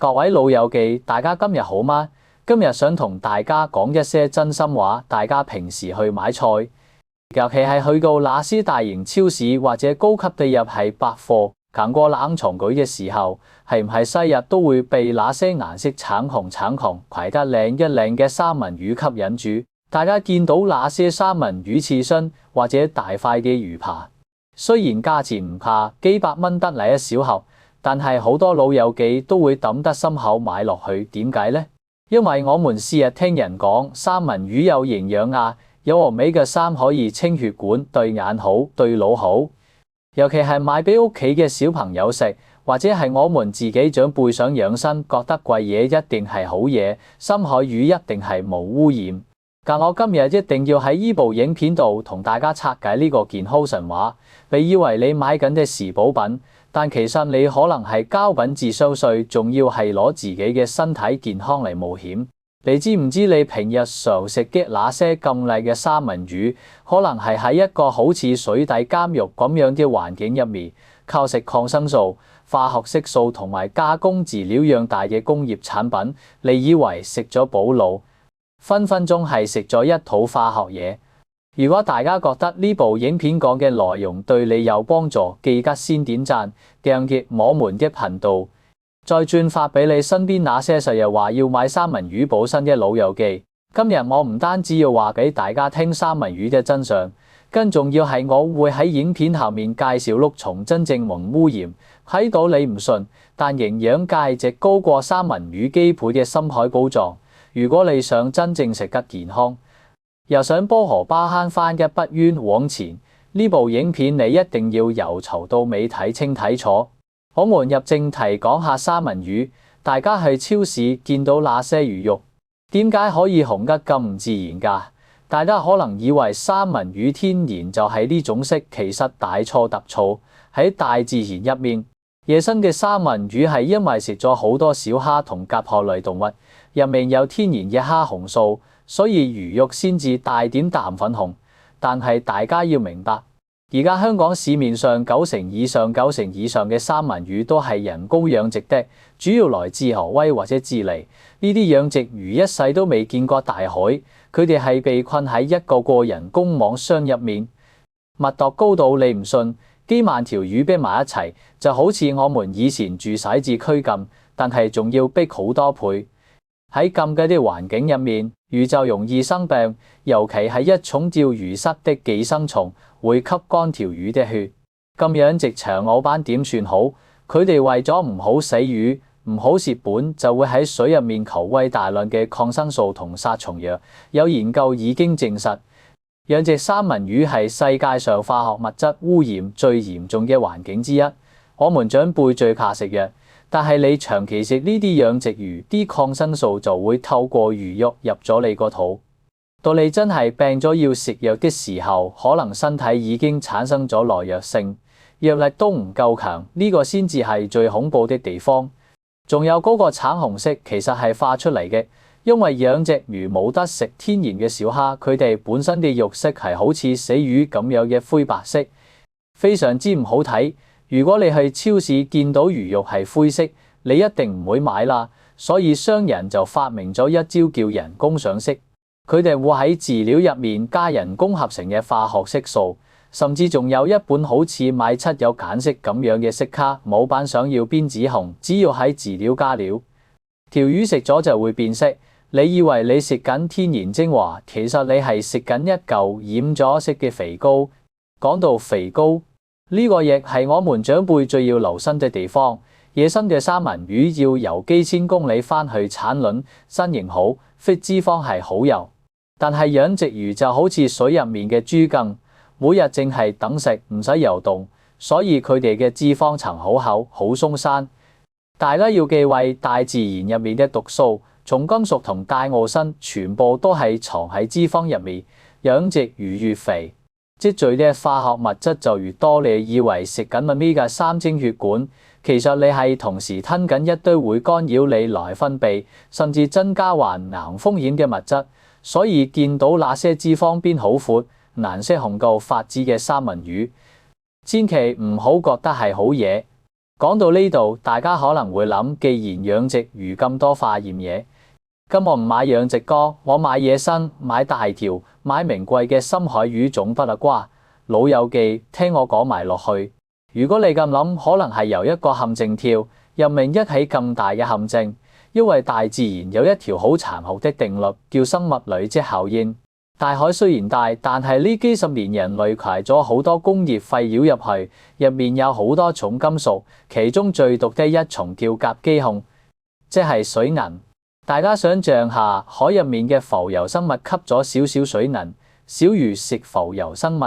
各位老友記，大家今日好嗎？今日想同大家講一些真心話。大家平時去買菜，尤其係去到那些大型超市或者高級地入係百貨，行過冷藏櫃嘅時候，係唔係西日都會被那些顏色橙紅、攜得靚一靚嘅三文魚吸引住？大家見到那些三文魚刺身或者大塊嘅魚扒，雖然價錢唔怕幾百蚊得嚟一小盒，但係好多老友記都會抌得心口買落去。點解呢？因為我們時日聽人講三文魚有營養啊，有俄美嘅3可以清血管，對眼好，對腦好。尤其係買俾屋企嘅小朋友食，或者係我們自己長輩想養生，覺得貴嘢一定係好嘢，深海魚一定係無污染。但我今日一定要喺呢部影片度同大家拆解呢個健康神話。你以為你買緊嘅是補品，但其實你可能係膠品質相稅，仲要係攞自己嘅身體健康嚟冒險。你知唔知你平日常食嘅那些咁靚嘅三文魚，可能係喺一個好似水底監獄咁樣嘅環境入面，靠食抗生素、化學色素同埋加工飼料養大嘅工業產品。你以為食咗補腦，分分鐘係食咗一套化學嘢。如果大家覺得呢部影片講嘅內容對你有幫助，記得先點讚、訂閱我們嘅頻道，再轉發俾你身邊那些成日話要買三文魚補身嘅老友記。今日我唔單止要話俾大家聽三文魚嘅真相，更重要係我會喺影片下面介紹6種真正無污染，睇到你唔信，但營養價值高過三文魚基本嘅深海寶藏。如果你想真正食得健康，又想波荷包慳返一筆冤枉錢，呢部影片你一定要由頭到尾睇清睇楚。我們入正題講下三文魚。大家去超市見到那些魚肉，點解可以紅得咁唔自然㗎？大家可能以為三文魚天然就係呢種色，其實大錯特錯。喺大自然入面，野生嘅三文魚係因為食咗好多小蝦同甲殼類動物，入面有天然嘅蝦紅素，所以魚肉先至帶點淡粉紅。但係大家要明白，而家香港市面上九成以上嘅三文魚都係人工養殖的，主要來自挪威或者智利。呢啲養殖魚一世都未見過大海，佢哋係被困喺一個人工網箱入面，密度高到你唔信，幾萬條魚逼埋一齊，就好似我們以前住徙置區咁，但係仲要逼好多倍。喺咁嘅啲環境入面，魚就容易生病，尤其係一種叫魚蝨的寄生蟲，會吸乾條魚的血。咁養殖場老闆點算好？佢哋為咗唔好死魚，唔好蝕本，就會喺水入面投餵大量嘅抗生素同殺蟲藥。有研究已經證實，養殖三文魚係世界上化學物質污染最嚴重嘅環境之一。我們長輩最怕食藥，但係你長期食呢啲養殖魚，啲抗生素就會透過魚肉入咗你個肚。到你真係病咗要食藥的時候，可能身體已經產生咗耐藥性，藥力都唔夠強，呢個先至係最恐怖的地方。仲有嗰個橙紅色其實係化出嚟嘅，因為養殖魚冇得食天然嘅小蝦，佢哋本身嘅肉色係好似死魚咁樣嘅灰白色，非常之唔好睇。如果你去超市見到魚肉係灰色，你一定唔會買啦。所以商人就發明咗一招叫人工上色，佢哋會喺飼料入面加人工合成嘅化學色素，甚至仲有一本好似買七有鹼色咁樣嘅色卡，模板想要邊紫紅，只要喺飼料加料，條魚食咗就會變色。你以為你食緊天然精華，其實你係食緊一嚿染咗色嘅肥膏。講到肥膏，呢個亦係我們長輩最要留心嘅地方。野生嘅三文魚要游幾千公里返去產卵，身形好，fit脂肪係好油。但係養殖魚就好似水入面嘅豬羹，每日淨係等食，唔使游動，所以佢哋嘅脂肪層好厚，好鬆散。大家要忌諱大自然入面嘅毒素，重金屬同戴奧辛全部都係藏喺脂肪入面。養殖魚越肥，積聚嘅化學物質就越多。你以為食緊Omega-3清血管，其實你係同時吞緊一堆會干擾你內分泌，甚至增加患癌風險嘅物質。所以見到那些脂肪邊好闊、顏色紅到發紫嘅三文魚，千祈唔好覺得係好嘢。講到呢度，大家可能會諗，既然養殖魚咁多化驗嘢，咁我唔買養殖缸，我買野生，買大條，買名貴嘅深海魚總不啦啩？老友記，聽我講埋落去。如果你咁諗，可能係由一個陷阱跳，入面一起咁大嘅陷阱。因為大自然有一條好殘酷的定律，叫生物累積效應。大海雖然大，但係呢幾十年人類攜咗好多工業廢料入去，入面有好多重金屬，其中最毒的一重叫甲基汞，即係水銀。大家想象下，海入面嘅浮游生物吸咗少少水銀，小魚食浮游生物，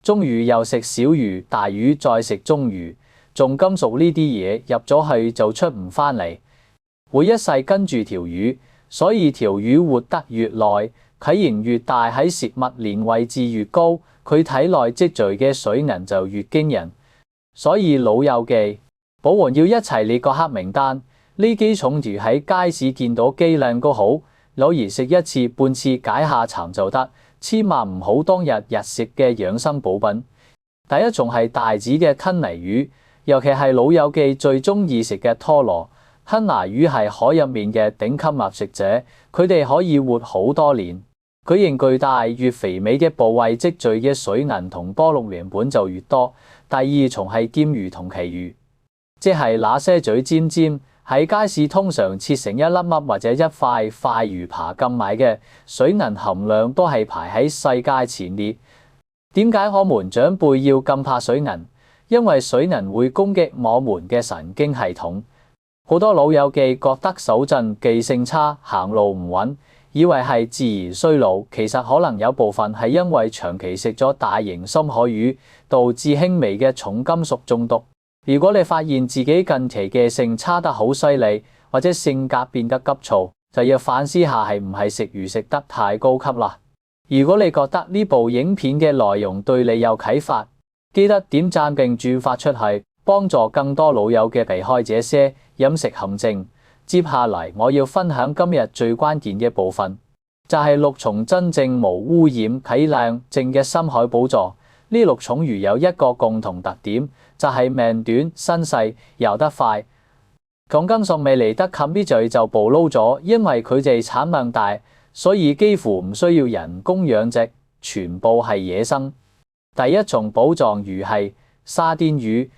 中魚又食小魚，大魚再食中魚，重金屬呢啲嘢入咗去就出唔返嚟。會一世跟住條魚，所以條魚活得越耐，體型越大，喺食物鏈位置越高，佢體內積聚嘅水銀就越驚人。所以老友記，保皇要一齊列個黑名單，呢幾種魚喺街市見到機量都好，偶爾食一次半次解下饞就得，千萬唔好當日食嘅養生補品。第一種係大隻嘅吞泥魚，尤其係老友記最中意食嘅拖羅。吞拿魚係海入面嘅頂級覓食者，佢哋可以活好多年。佢型巨大，越肥美嘅部位積聚嘅水銀同多氯原本就越多。第二種係劍魚同旗魚，即係那些嘴尖尖，喺街市通常切成一粒粒或者一塊塊魚扒咁買嘅，水銀含量都係排喺世界前列。點解我們長輩要咁怕水銀？因為水銀會攻擊我們嘅神經系統。好多老友記覺得手震、記性差、行路唔穩，以為係自然衰老，其實可能有部分係因為長期食咗大型深海魚，導致輕微嘅重金屬中毒。如果你發現自己近期記性差得好犀利，或者性格變得急躁，就要反思下係唔係食魚食得太高級啦。如果你覺得呢部影片嘅內容對你有啟發，記得點讚並轉發出去，幫助更多老友嘅避開這些飲食陷阱。接下嚟我要分享今日最關鍵嘅部分，就係6種真正無污染、體量正嘅深海寶藏。呢6種魚有一個共同特點，就係命短、身細、游得快。重金屬未嚟得及啲嘴就暴露咗，因為佢哋產量大，所以幾乎唔需要人工養殖，全部係野生。第一種寶藏魚係沙甸魚。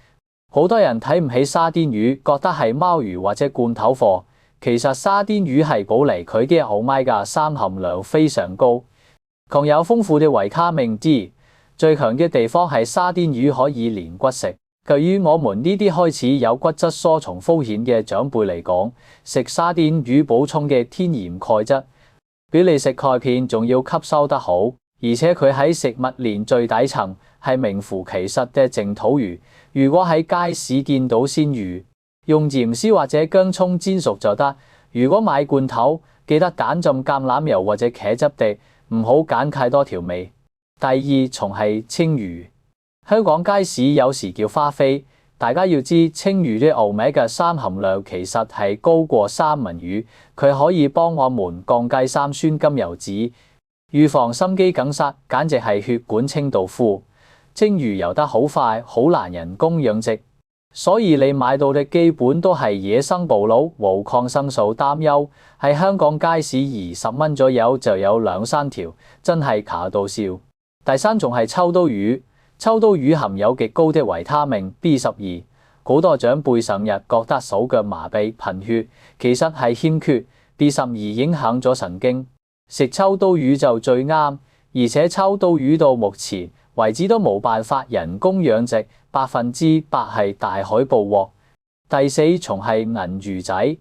好多人睇唔起沙甸魚，覺得係貓魚或者罐頭貨。其實沙甸魚係寶嚟，佢嘅Omega-3含量非常高，仲有豐富嘅維他命 D。最強嘅地方係沙甸魚可以連骨食。對於我們呢啲開始有骨質疏鬆風險嘅長輩嚟講，食沙甸魚補充嘅天然鈣質，比你食鈣片仲要吸收得好。而且佢喺食物鏈最底層，係名副其實嘅淨土魚。如果喺街市見到鮮魚，用鹽絲或者薑蔥煎熟就得。如果買罐頭，記得揀浸橄欖油或者茄汁的，唔好揀太多調味。第二種係青魚。香港街市有時叫花飛，大家要知青魚嘅Omega-3含量其實係高過三文魚，佢可以幫我們降低三酸甘油酯，預防心肌梗塞，簡直係血管清道夫。青魚游得好快，好難人工養殖，所以你買到嘅基本都係野生捕撈，無抗生素擔憂。喺香港街市20蚊左右就有2-3條，真係卡到笑。第三種係秋刀魚。秋刀魚含有極高的維他命 B12，好多長輩成日覺得手腳麻痹、貧血，其實係欠缺 B12，影響咗神經。食秋刀魚就最啱，而且秋刀魚到目前為止都冇辦法人工養殖，100%係大海捕獲。第四種係銀魚仔，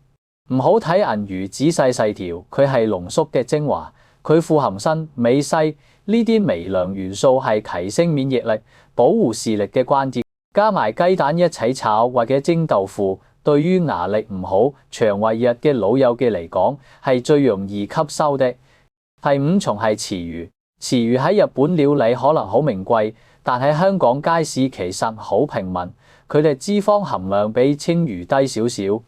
唔好睇銀魚仔細細條，佢係濃縮嘅精華，佢富含鋅、鎂、硒呢啲微量元素，係提升免疫力、保護視力嘅關鍵。加埋雞蛋一齊炒或者蒸豆腐，對於牙力唔好、腸胃弱嘅老友記嚟講係最容易吸收的。第五種係池魚。池魚喺日本料理可能好名貴，但喺香港街市其實好平民。佢哋脂肪含量比青魚低少少，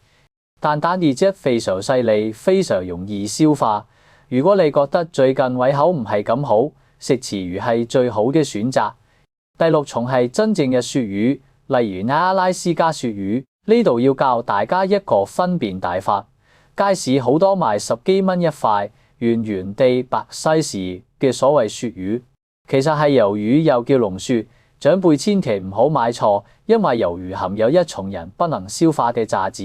但蛋白質非常細膩，非常容易消化。如果你覺得最近胃口唔係咁好，食池魚係最好嘅選擇。第六種係真正嘅鱈魚，例如阿拉斯加鱈魚。呢度要教大家一個分辨大法，街市好多賣10幾蚊一塊，圓圓地白西時嘅所謂鱈魚，其實係魷魚，又叫龍鱈。長輩千祈唔好買錯，因為魷魚含有一重人不能消化嘅渣子，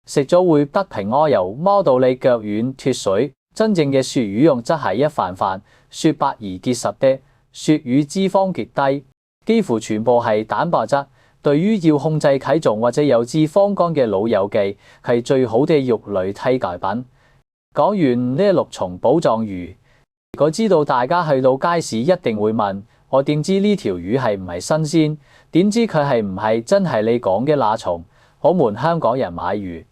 食咗會得平屙油，屙到你腳軟脫水。真正嘅鱈魚肉質係一瓣瓣雪白而結實的，鱈魚脂肪極低，幾乎全部係蛋白質。對於要控制體重或者有脂肪肝嘅老友記，係最好嘅肉類替代品。講完呢6重寶藏魚，我知道大家去到街市一定會問，我點知呢條魚係唔係新鮮？點知佢係唔係真係你講嘅那重？我們香港人買魚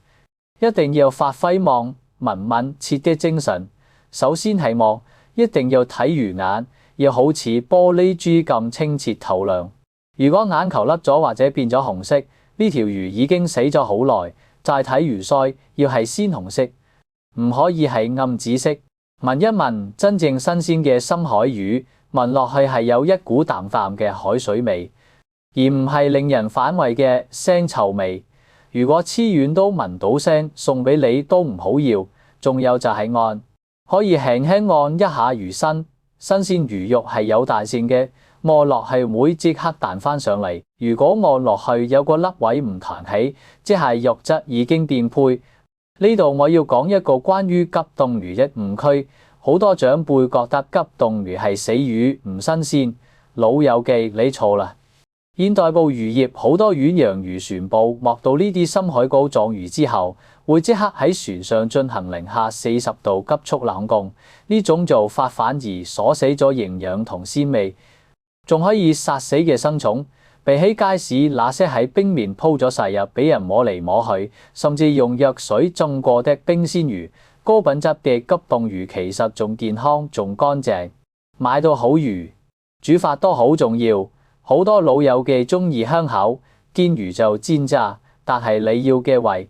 一定要發揮望聞問切的精神，首先係望，一定要睇魚眼，要好似玻璃珠咁清澈透亮。如果眼球甩咗或者變咗紅色，呢條魚已經死咗好耐。再睇魚鰓，要係鮮紅色，唔可以係暗紫色。聞一聞真正新鮮嘅深海魚，聞落去係有一股淡淡嘅海水味，而唔係令人反胃嘅腥臭味。如果黐遠都聞到腥，送俾你都唔好要。仲有就係按，可以輕輕按一下魚身，新鮮魚肉係有彈性嘅，摸落去會即刻彈翻上嚟。如果按落去有個凹位唔彈起，即係肉質已經變配。呢度我要講一個關於急凍魚嘅誤區，好多長輩覺得急凍魚係死魚唔新鮮，老友記你錯啦。現代捕魚業好多遠洋漁船捕獲到呢啲深海高狀魚之後，會即刻喺船上進行0°C急速冷凍，呢種做法反而鎖死咗營養同鮮味，仲可以殺死嘅生蟲。比起街市那些喺冰面鋪咗晒日俾人摸嚟摸去，甚至用藥水浸過的冰鮮魚，高品質嘅急凍魚其實仲健康仲乾淨。買到好魚，煮法都好重要。好多老友記中意香口，煎魚就煎炸，但係你要嘅胃。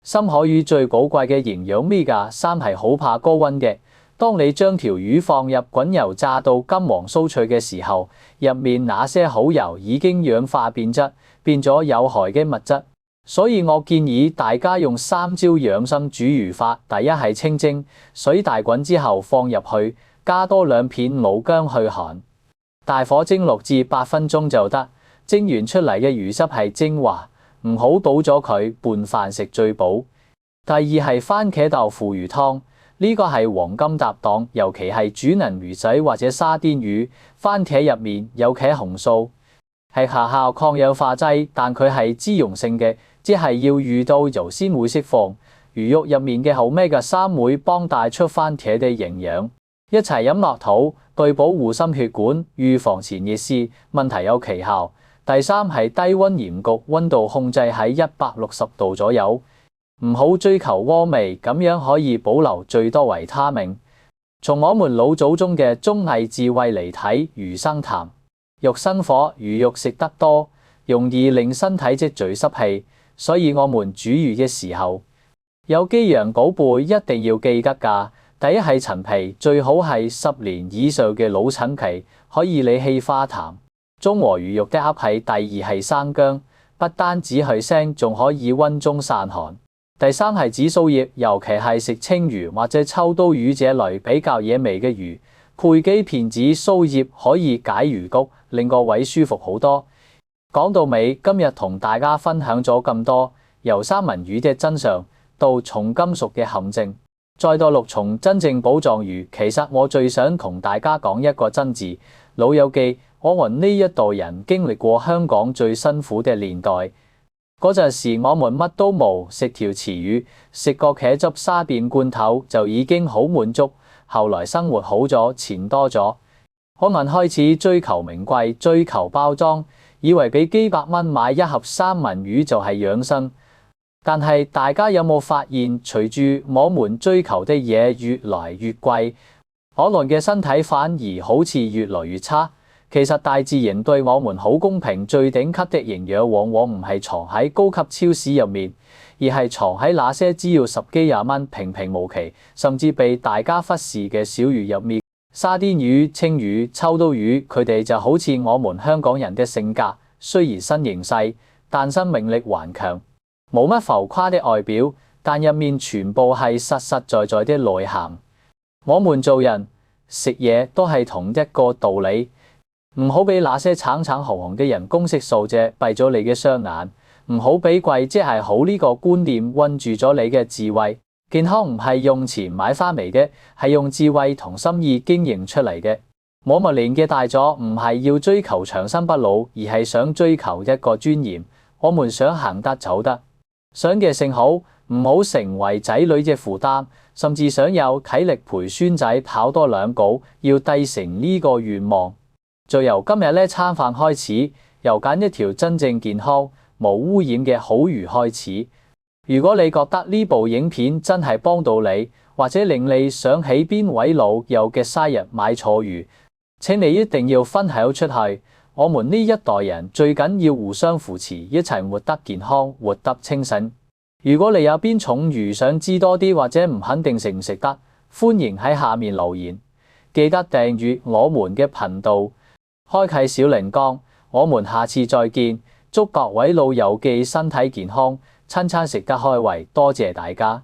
深海魚最寶貴嘅營養Omega-3係好怕高溫嘅。當你將條魚放入滾油炸到金黃酥脆嘅時候，入面那些好油已經氧化變質，變咗有害嘅物質。所以我建議大家用3招養生煮魚法。第一係清蒸，水大滾之後放入去，加多2片老薑去寒，大火蒸6至8分鐘就得。蒸完出嚟嘅魚汁係精華，唔好倒咗佢，拌飯食最補。第二係番茄豆腐魚湯。呢個係黃金搭檔，尤其係煮腍魚仔或者沙甸魚。番茄入面有茄紅素，係下效抗氧化劑，但佢係脂溶性嘅，即係要遇到油先會釋放。魚肉入面嘅Omega-3會幫帶出番茄嘅營養，一齊飲落肚，對保護心血管、預防前列腺問題有奇效。第三係低溫鹽焗，溫度控制喺160度左右。唔好追求鍋味，咁樣可以保留最多維他命。從我們老祖宗嘅綜藝智慧嚟睇，魚生痰，肉生火，魚肉食得多，容易令身體積聚濕氣，所以我們煮魚嘅時候，有幾樣寶貝一定要記得㗎。第一係陳皮，最好係10年以上嘅老陳皮，可以理氣化痰，中和魚肉的噏氣。第二係生薑，不單止去腥，仲可以溫中散寒。第三係紫蘇葉，尤其係食青魚或者秋刀魚這類比較惹味嘅魚，配幾片紫蘇葉可以解魚谷，令個胃舒服好多。講到尾，今日同大家分享咗咁多，由三文魚嘅真相到重金屬嘅陷阱，再到6重真正寶藏魚。其實我最想同大家講一個真字。老友記，我們呢一代人經歷過香港最辛苦嘅年代。嗰陣時我們乜都冇，食條池魚，食個茄汁沙便罐頭就已經好滿足。後來生活好咗，錢多咗，我們開始追求名貴，追求包裝，以為俾幾百蚊買一盒三文魚就係養生。但係大家有冇發現，隨住我們追求的嘢越來越貴，我們嘅身體反而好似越來越差。其實大自然對我們好公平，最頂級的營養往往唔係藏喺高級超市入面，而係藏喺那些只要10幾20蚊平平無奇，甚至被大家忽視嘅小魚入面。沙甸魚、青魚、秋刀魚，佢哋就好似我們香港人的性格，雖然新形勢，但生命力頑強。冇乜浮誇的外表，但入面全部係實實在在的內涵。我們做人食嘢都係同一個道理，唔好俾那些橙橙紅紅嘅人工色素啫閉咗你嘅雙眼，唔好俾貴即係好呢個觀念困住咗你嘅智慧。健康唔係用錢買翻嚟嘅，係用智慧同心意經營出嚟嘅。我們年紀大咗，唔係要追求長生不老，而係想追求一個尊嚴。我們想行得走得，想嘅性好，唔好成為仔女嘅負擔，甚至想有體力陪孫仔跑多2稿，要達成呢個願望。就由今日呢餐飯開始，由揀一條真正健康、無污染嘅好魚開始。如果你覺得呢部影片真係幫到你，或者令你想起邊位老友嘅生日買錯魚，請你一定要分享出去。我們呢一代人最緊要互相扶持，一齊活得健康，活得清醒。如果你有邊種魚想知多啲，或者唔肯定食唔食得，歡迎喺下面留言。記得訂閱我們嘅頻道，開啟小鈴鐺。我們下次再見，祝各位老友記身體健康，餐餐食得開胃，多謝大家。